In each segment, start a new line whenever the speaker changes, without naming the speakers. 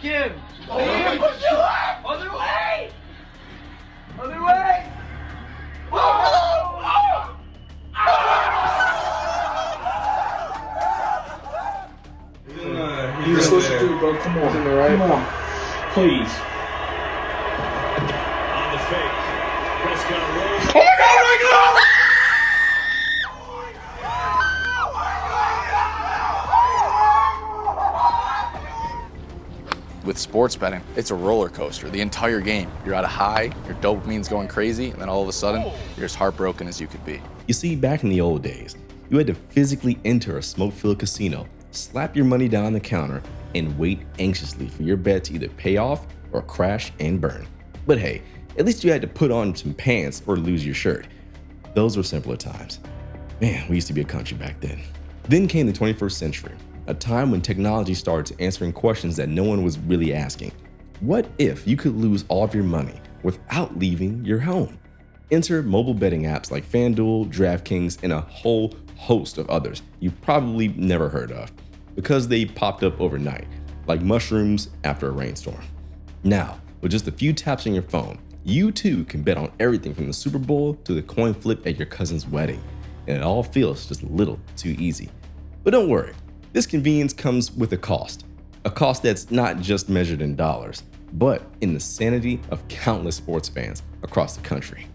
Kim. Push your left. Other way. Other way.
You're supposed to do, bro. Come on. Right? Come on. Please.
On the fake. Prescott rolls.
Oh my God!
With sports betting, it's a roller coaster the entire game. You're at a high, your dopamine's going crazy, and then all of a sudden, you're as heartbroken as you could be.
You see, back in the old days, you had to physically enter a smoke-filled casino, slap your money down on the counter, and wait anxiously for your bet to either pay off or crash and burn. But hey, at least you had to put on some pants or lose your shirt. Those were simpler times. Man, we used to be a country back then. Then came the 21st century, a time when technology started answering questions that no one was really asking. What if you could lose all of your money without leaving your home? Enter mobile betting apps like FanDuel, DraftKings, and a whole host of others you've probably never heard of because they popped up overnight, like mushrooms after a rainstorm. Now, with just a few taps on your phone, you too can bet on everything from the Super Bowl to the coin flip at your cousin's wedding, and it all feels just a little too easy. But don't worry, this convenience comes with a cost that's not just measured in dollars, but in the sanity of countless sports fans across the country.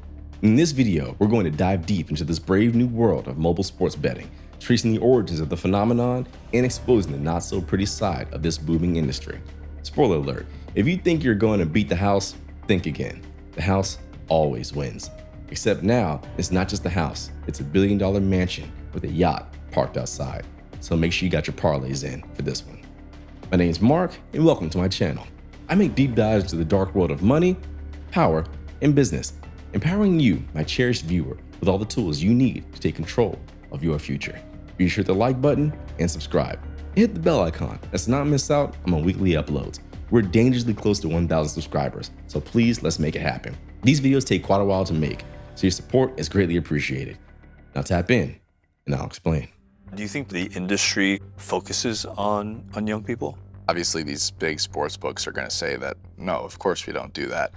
In this video, we're going to dive deep into this brave new world of mobile sports betting, tracing the origins of the phenomenon and exposing the not so pretty side of this booming industry. Spoiler alert, if you think you're going to beat the house, think again. The house always wins. Except now, it's not just the house, it's a billion-dollar mansion with a yacht parked outside. So make sure you got your parlays in for this one. My name's Mark, and welcome to my channel. I make deep dives into the dark world of money, power, and business, empowering you, my cherished viewer, with all the tools you need to take control of your future. Be sure to hit the like button and subscribe. And hit the bell icon to not miss out on my weekly uploads. We're dangerously close to 1,000 subscribers, so please let's make it happen. These videos take quite a while to make, so your support is greatly appreciated. Now tap in, and I'll explain.
Do you think the industry focuses on young people?
Obviously, these big sports books are going to say that, no, of course we don't do that.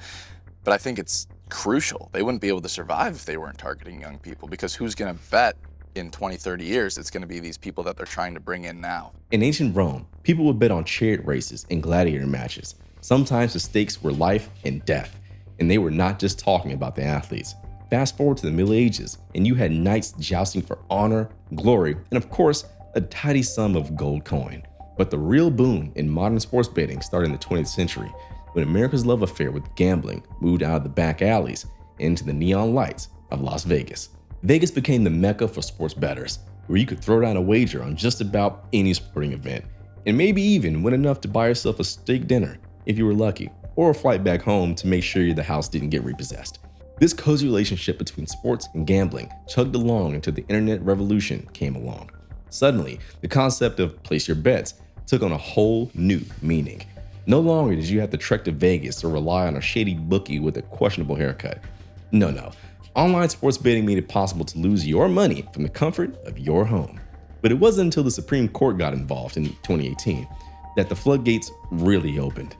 But I think it's crucial. They wouldn't be able to survive if they weren't targeting young people, because who's going to bet in 20, 30 years? It's going to be these people that they're trying to bring in now.
In ancient Rome, people would bet on chariot races and gladiator matches. Sometimes the stakes were life and death, and they were not just talking about the athletes. Fast forward to the Middle Ages, and you had knights jousting for honor, glory, and of course, a tidy sum of gold coin. But the real boom in modern sports betting started in the 20th century, when America's love affair with gambling moved out of the back alleys into the neon lights of Las Vegas. Vegas became the mecca for sports bettors, where you could throw down a wager on just about any sporting event, and maybe even win enough to buy yourself a steak dinner if you were lucky, or a flight back home to make sure the house didn't get repossessed. This cozy relationship between sports and gambling chugged along until the internet revolution came along. Suddenly, the concept of place your bets took on a whole new meaning. No longer did you have to trek to Vegas or rely on a shady bookie with a questionable haircut. No. Online sports betting made it possible to lose your money from the comfort of your home. But it wasn't until the Supreme Court got involved in 2018 that the floodgates really opened.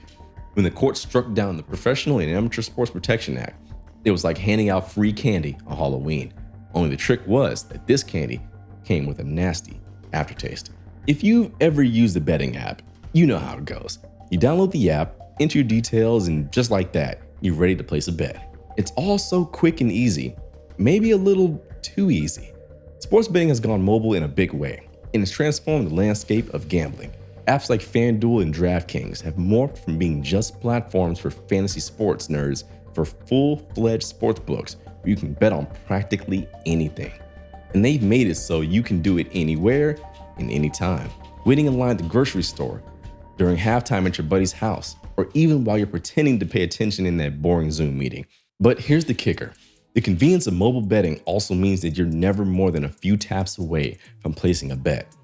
When the court struck down the Professional and Amateur Sports Protection Act, it was like handing out free candy on Halloween. Only the trick was that this candy came with a nasty aftertaste. If you've ever used a betting app, you know how it goes. You download the app, enter your details, and just like that, you're ready to place a bet. It's all so quick and easy, maybe a little too easy. Sports betting has gone mobile in a big way, and it's transformed the landscape of gambling. Apps like FanDuel and DraftKings have morphed from being just platforms for fantasy sports nerds for full-fledged sports books where you can bet on practically anything. And they've made it so you can do it anywhere and anytime. Waiting in line at the grocery store, during halftime at your buddy's house, or even while you're pretending to pay attention in that boring Zoom meeting. But here's the kicker. The convenience of mobile betting also means that you're never more than a few taps away from placing a bet.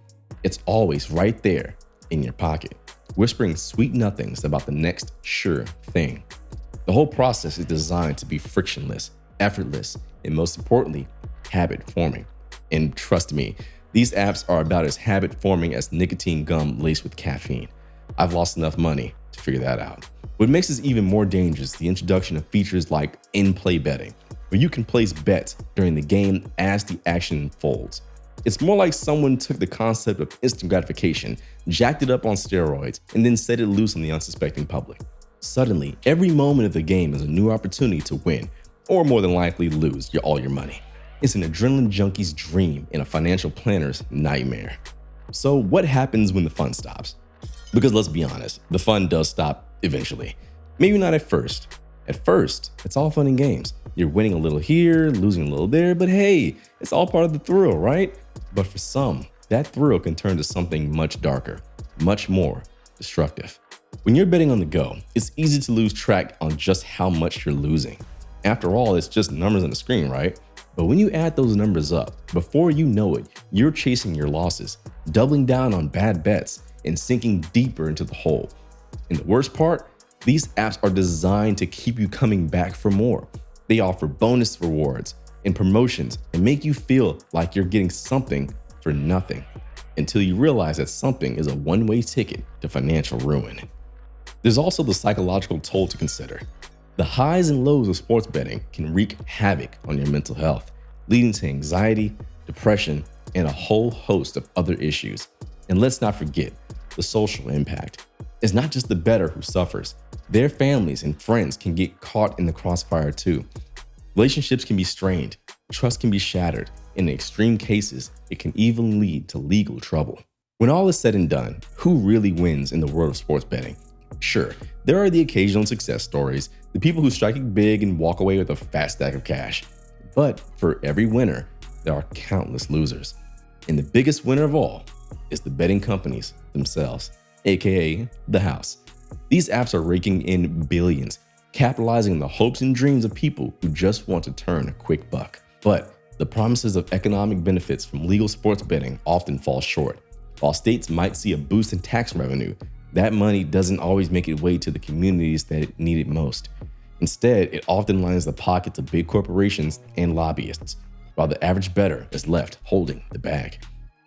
It's always right there in your pocket, whispering sweet nothings about the next sure thing. The whole process is designed to be frictionless, effortless, and most importantly, habit-forming. And trust me, these apps are about as habit-forming as nicotine gum laced with caffeine. I've lost enough money to figure that out. What makes this even more dangerous is the introduction of features like in-play betting, where you can place bets during the game as the action unfolds. It's more like someone took the concept of instant gratification, jacked it up on steroids, and then set it loose on the unsuspecting public. Suddenly, every moment of the game is a new opportunity to win, or more than likely lose all your money. It's an adrenaline junkie's dream and a financial planner's nightmare. So what happens when the fun stops? Because let's be honest, the fun does stop eventually. Maybe not at first. At first, it's all fun and games. You're winning a little here, losing a little there, but hey, it's all part of the thrill, right? But for some, that thrill can turn to something much darker, much more destructive. When you're betting on the go, it's easy to lose track on just how much you're losing. After all, it's just numbers on the screen, right? But when you add those numbers up, before you know it, you're chasing your losses, doubling down on bad bets, and sinking deeper into the hole. And the worst part, these apps are designed to keep you coming back for more. They offer bonus rewards and promotions and make you feel like you're getting something for nothing, until you realize that something is a one-way ticket to financial ruin. There's also the psychological toll to consider. The highs and lows of sports betting can wreak havoc on your mental health, leading to anxiety, depression, and a whole host of other issues. And let's not forget the social impact. It's not just the bettor who suffers. Their families and friends can get caught in the crossfire too. Relationships can be strained, trust can be shattered. In extreme cases, it can even lead to legal trouble. When all is said and done, who really wins in the world of sports betting? Sure, there are the occasional success stories, the people who strike it big and walk away with a fat stack of cash. But for every winner, there are countless losers. And the biggest winner of all is the betting companies themselves, aka the house. These apps are raking in billions, capitalizing on the hopes and dreams of people who just want to turn a quick buck. But the promises of economic benefits from legal sports betting often fall short. While states might see a boost in tax revenue, that money doesn't always make its way to the communities that need it most. Instead, it often lines the pockets of big corporations and lobbyists, while the average bettor is left holding the bag.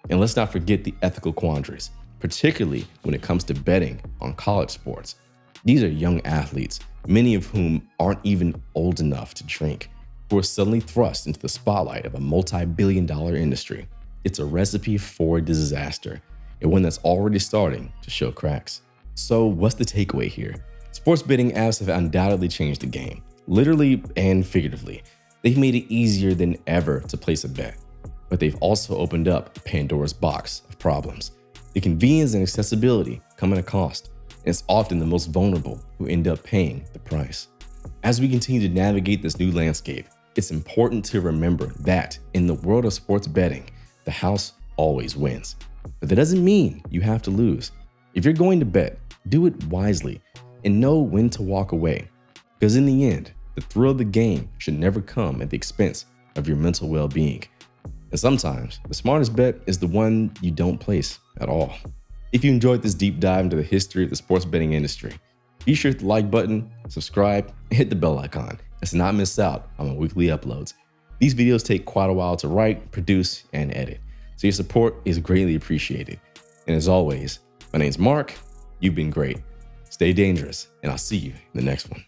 And let's not forget the ethical quandaries, particularly when it comes to betting on college sports. These are young athletes, many of whom aren't even old enough to drink, who are suddenly thrust into the spotlight of a multi-billion-dollar industry. It's a recipe for disaster, and one that's already starting to show cracks. So what's the takeaway here? Sports betting apps have undoubtedly changed the game, literally and figuratively. They've made it easier than ever to place a bet, but they've also opened up Pandora's box of problems. The convenience and accessibility come at a cost, and it's often the most vulnerable who end up paying the price. As we continue to navigate this new landscape, it's important to remember that in the world of sports betting, the house always wins. But that doesn't mean you have to lose. If you're going to bet, do it wisely and know when to walk away. Because in the end, the thrill of the game should never come at the expense of your mental well-being. And sometimes, the smartest bet is the one you don't place at all. If you enjoyed this deep dive into the history of the sports betting industry, be sure to hit the like button, subscribe, and hit the bell icon to not miss out on my weekly uploads. These videos take quite a while to write, produce, and edit, so your support is greatly appreciated. And as always, my name's Mark, you've been great. Stay dangerous, and I'll see you in the next one.